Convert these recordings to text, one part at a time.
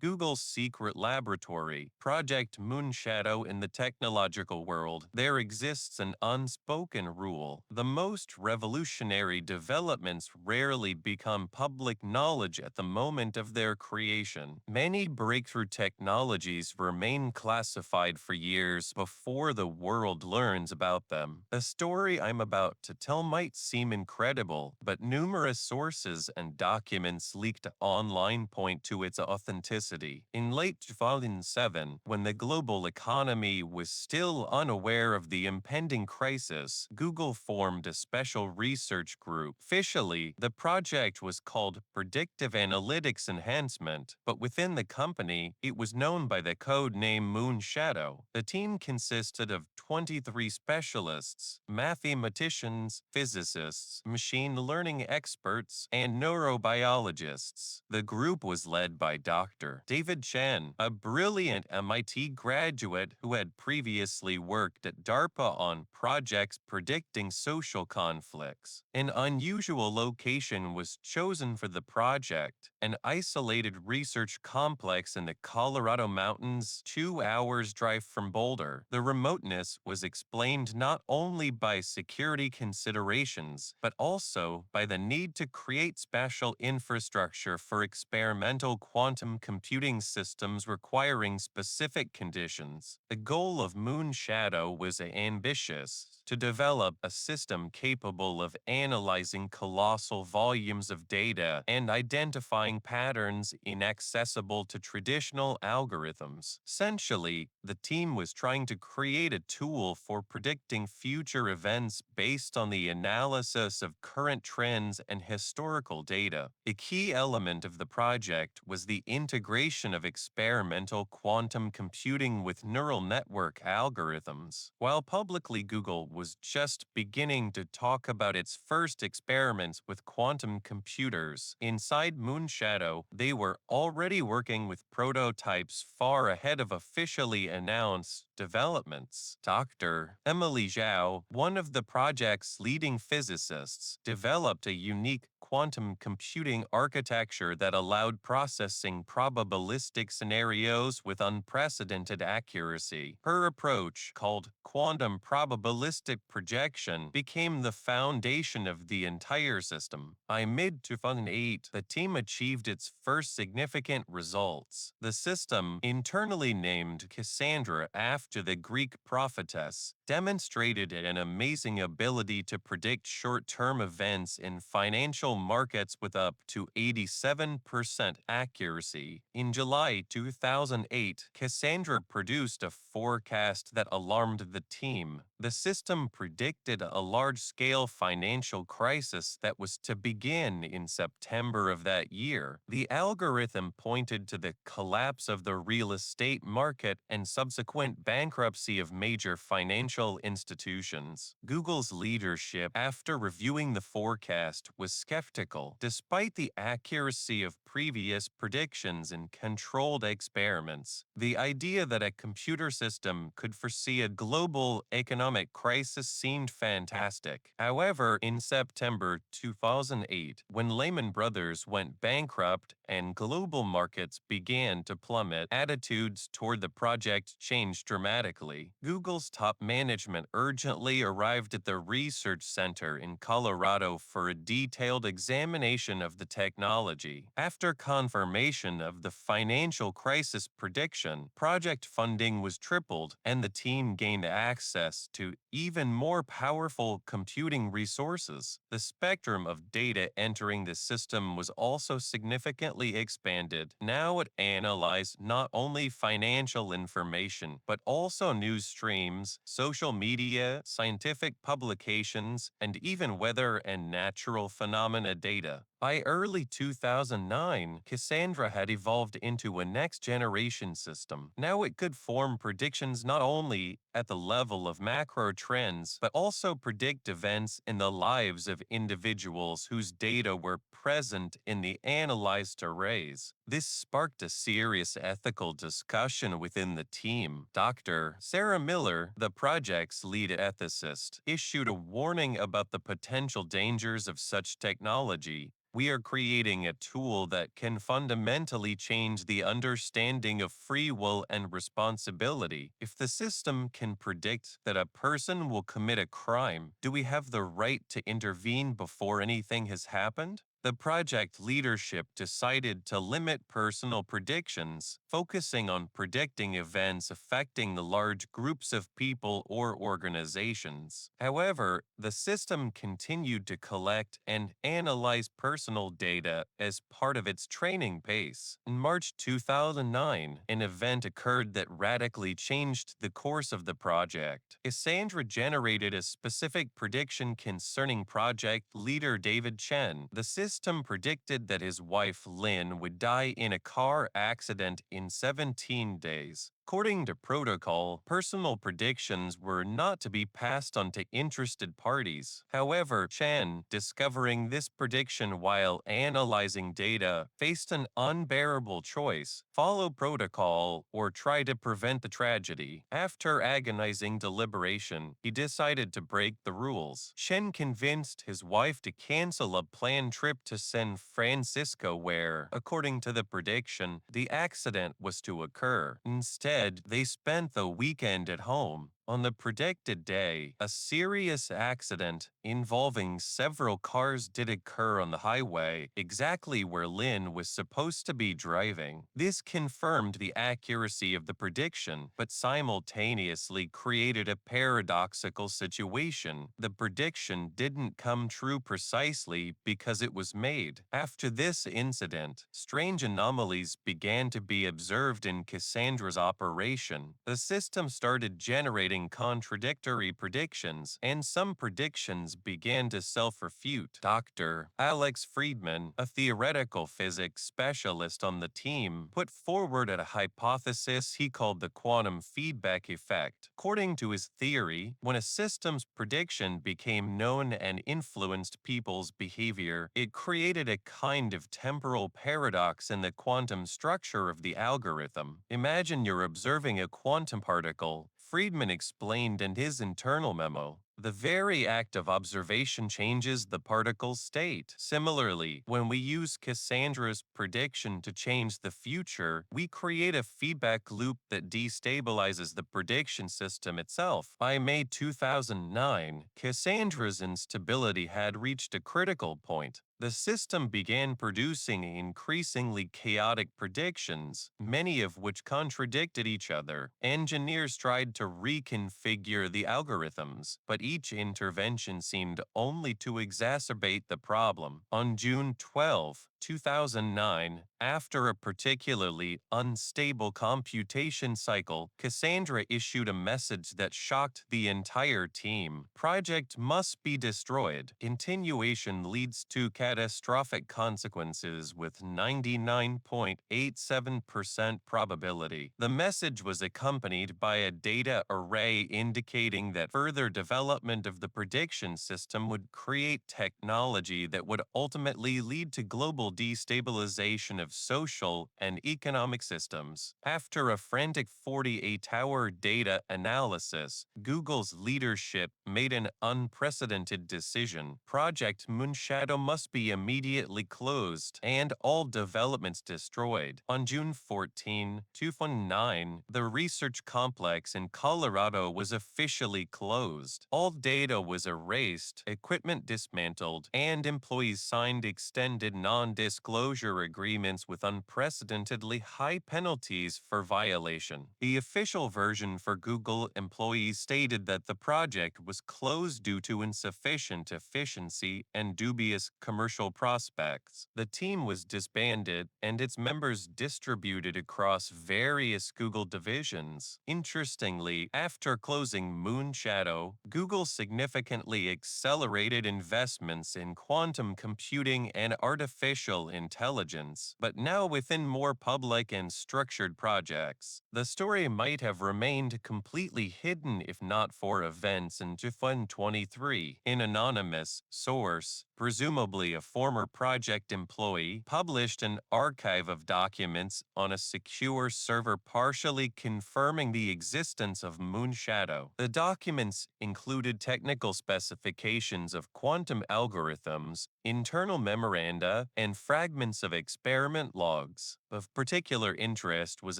Google's secret laboratory, Project Moonshadow. In the technological world, there exists an unspoken rule. The most revolutionary developments rarely become public knowledge at the moment of their creation. Many breakthrough technologies remain classified for years before the world learns about them. The story I'm about to tell might seem incredible, but numerous sources and documents leaked online point to its authenticity. In late 2007, when the global economy was still unaware of the impending crisis, Google formed a special research group. Officially, the project was called Predictive Analytics Enhancement, but within the company, it was known by the code name Moonshadow. The team consisted of 23 specialists, mathematicians, physicists, machine learning experts, and neurobiologists. The group was led by Dr. David Chen, a brilliant MIT graduate who had previously worked at DARPA on projects predicting social conflicts. An unusual location was chosen for the project, an isolated research complex in the Colorado mountains, 2 hours drive from Boulder. The remoteness was explained not only by security considerations, but also by the need to create special infrastructure for experimental quantum computing systems requiring specific conditions. The goal of Moonshadow was ambitious: to develop a system capable of analyzing colossal volumes of data and identifying patterns inaccessible to traditional algorithms. Essentially, the team was trying to create a tool for predicting future events based on the analysis of current trends and historical data. A key element of the project was the integration of experimental quantum computing with neural network algorithms. While publicly Google was just beginning to talk about its first experiments with quantum computers, inside Moonshadow, they were already working with prototypes far ahead of officially announced developments. Dr. Emily Zhao, one of the project's leading physicists, developed a unique quantum computing architecture that allowed processing probabilistic scenarios with unprecedented accuracy. Her approach, called quantum probabilistic projection, became the foundation of the entire system. By mid-2008, the team achieved its first significant results. The system, internally named Cassandra after the Greek prophetess, demonstrated an amazing ability to predict short-term events in financial markets with up to 87% accuracy. In July 2008, Cassandra produced a forecast that alarmed the team. The system predicted a large-scale financial crisis that was to begin in September of that year. The algorithm pointed to the collapse of the real estate market and subsequent bankruptcy of major financial institutions. Google's leadership, after reviewing the forecast, was skeptical. Despite the accuracy of previous predictions in controlled experiments, the idea that a computer system could foresee a global economic crisis seemed fantastic. However, in September 2008, when Lehman Brothers went bankrupt and global markets began to plummet, attitudes toward the project changed dramatically. Google's top management urgently arrived at the research center in Colorado for a detailed examination of the technology. After confirmation of the financial crisis prediction, project funding was tripled, and the team gained access to even more powerful computing resources. The spectrum of data entering the system was also significantly expanded. Now it analyzed not only financial information, but also news streams, social media, scientific publications, and even weather and natural phenomena data. By early 2009, Cassandra had evolved into a next-generation system. Now it could form predictions not only at the level of macro trends, but also predict events in the lives of individuals whose data were present in the analyzed arrays. This sparked a serious ethical discussion within the team. Dr. Sarah Miller, the project's lead ethicist, issued a warning about the potential dangers of such technology. We are creating a tool that can fundamentally change the understanding of free will and responsibility. If the system can predict that a person will commit a crime, do we have the right to intervene before anything has happened? The project leadership decided to limit personal predictions, focusing on predicting events affecting the large groups of people or organizations. However, the system continued to collect and analyze personal data as part of its training pace. In March 2009, an event occurred that radically changed the course of the project. Cassandra generated a specific prediction concerning project leader David Chen. The system predicted that his wife Lynn would die in a car accident in 17 days. According to protocol, personal predictions were not to be passed on to interested parties. However, Chen, discovering this prediction while analyzing data, faced an unbearable choice: follow protocol or try to prevent the tragedy. After agonizing deliberation, he decided to break the rules. Chen convinced his wife to cancel a planned trip to San Francisco where, according to the prediction, the accident was to occur. Instead, they spent the weekend at home. On the predicted day, a serious accident involving several cars did occur on the highway, exactly where Lynn was supposed to be driving. This confirmed the accuracy of the prediction, but simultaneously created a paradoxical situation. The prediction didn't come true precisely because it was made. After this incident, strange anomalies began to be observed in Cassandra's operation. The system started generating contradictory predictions, and some predictions began to self-refute. Dr. Alex Friedman, a theoretical physics specialist on the team, put forward a hypothesis he called the quantum feedback effect. According to his theory, when a system's prediction became known and influenced people's behavior, it created a kind of temporal paradox in the quantum structure of the algorithm. Imagine you're observing a quantum particle, Friedman explained in his internal memo. The very act of observation changes the particle's state. Similarly, when we use Cassandra's prediction to change the future, we create a feedback loop that destabilizes the prediction system itself. By May 2009, Cassandra's instability had reached a critical point. The system began producing increasingly chaotic predictions, many of which contradicted each other. Engineers tried to reconfigure the algorithms, but each intervention seemed only to exacerbate the problem. On June 12, 2009, after a particularly unstable computation cycle, Cassandra issued a message that shocked the entire team. Project must be destroyed. Continuation leads to catastrophic consequences with 99.87% probability. The message was accompanied by a data array indicating that further development of the prediction system would create technology that would ultimately lead to global destabilization of social and economic systems. After a frantic 48-hour data analysis, Google's leadership made an unprecedented decision. Project Moonshadow must be immediately closed and all developments destroyed. On June 14, 2009, the research complex in Colorado was officially closed. All data was erased, equipment dismantled, and employees signed extended non-disclosure agreements with unprecedentedly high penalties for violation. The official version for Google employees stated that the project was closed due to insufficient efficiency and dubious commercial prospects. The team was disbanded and its members distributed across various Google divisions. Interestingly, after closing Moonshadow, Google significantly accelerated investments in quantum computing and artificial intelligence, but but now within more public and structured projects. The story might have remained completely hidden if not for events in 2023. An anonymous source, presumably a former project employee, published an archive of documents on a secure server partially confirming the existence of Moon Shadow. The documents included technical specifications of quantum algorithms, internal memoranda, and fragments of experiment logs. Of particular interest was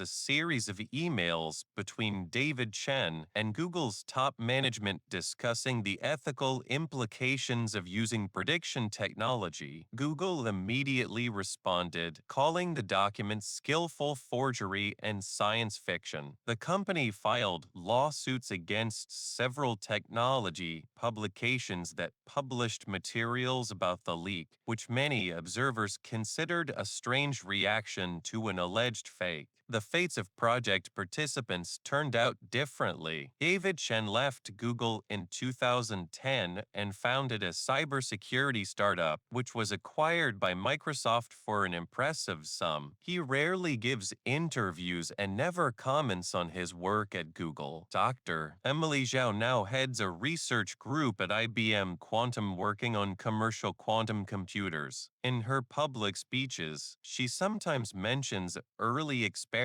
a series of emails between David Chen and Google's top management discussing the ethical implications of using prediction technology. Google immediately responded, calling the documents skillful forgery and science fiction. The company filed lawsuits against several technology publications that published materials about the leak, which many observers considered a strange reaction to an alleged fake. The fates of project participants turned out differently. David Chen left Google in 2010 and founded a cybersecurity startup, which was acquired by Microsoft for an impressive sum. He rarely gives interviews and never comments on his work at Google. Dr. Emily Zhao now heads a research group at IBM Quantum working on commercial quantum computers. In her public speeches, she sometimes mentions early experiments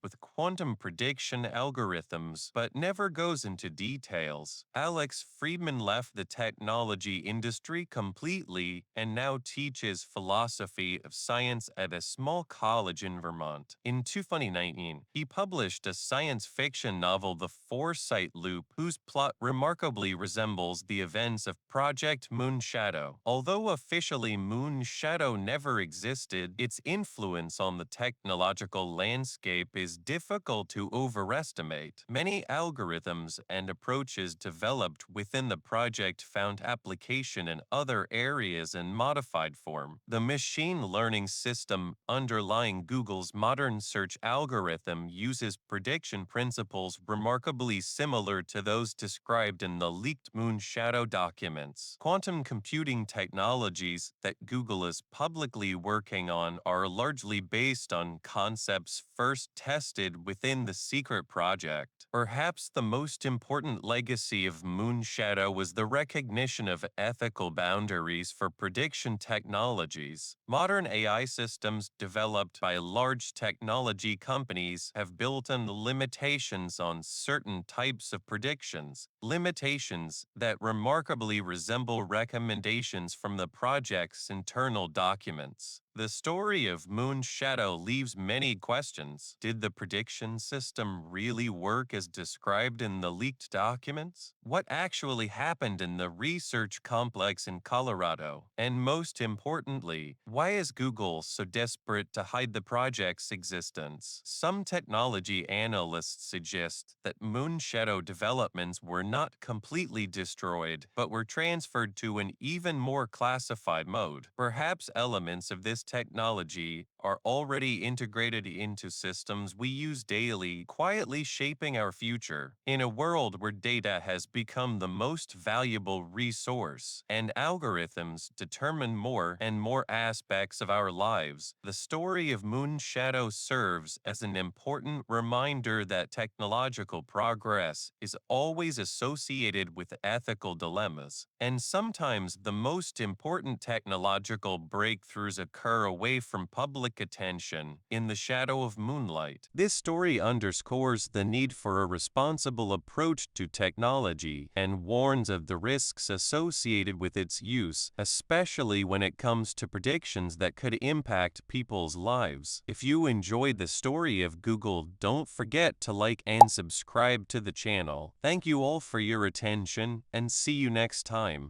with quantum prediction algorithms, but never goes into details. Alex Friedman left the technology industry completely and now teaches philosophy of science at a small college in Vermont. In 2019, he published a science fiction novel, The Foresight Loop, whose plot remarkably resembles the events of Project Moon Shadow. Although officially Moon Shadow never existed, its influence on the technological landscape is difficult to overestimate. Many algorithms and approaches developed within the project found application in other areas in modified form. The machine learning system underlying Google's modern search algorithm uses prediction principles remarkably similar to those described in the leaked Moon Shadow documents. Quantum computing technologies that Google is publicly working on are largely based on concepts first tested within the secret project. Perhaps the most important legacy of Moon Shadow was the recognition of ethical boundaries for prediction technologies. Modern AI systems developed by large technology companies have built-in limitations on certain types of predictions, limitations that remarkably resemble recommendations from the project's internal documents. The story of Moon Shadow leaves many questions. Did the prediction system really work as described in the leaked documents? What actually happened in the research complex in Colorado? And most importantly, why is Google so desperate to hide the project's existence? Some technology analysts suggest that Moon Shadow developments were not completely destroyed, but were transferred to an even more classified mode. Perhaps elements of this technology are already integrated into systems we use daily, quietly shaping our future. In a world where data has become the most valuable resource and algorithms determine more and more aspects of our lives, the story of Moon Shadow serves as an important reminder that technological progress is always associated with ethical dilemmas, and sometimes the most important technological breakthroughs occur away from public attention, in the shadow of moonlight. This story underscores the need for a responsible approach to technology and warns of the risks associated with its use, especially when it comes to predictions that could impact people's lives. If you enjoyed the story of Google, don't forget to like and subscribe to the channel. Thank you all for your attention, and see you next time.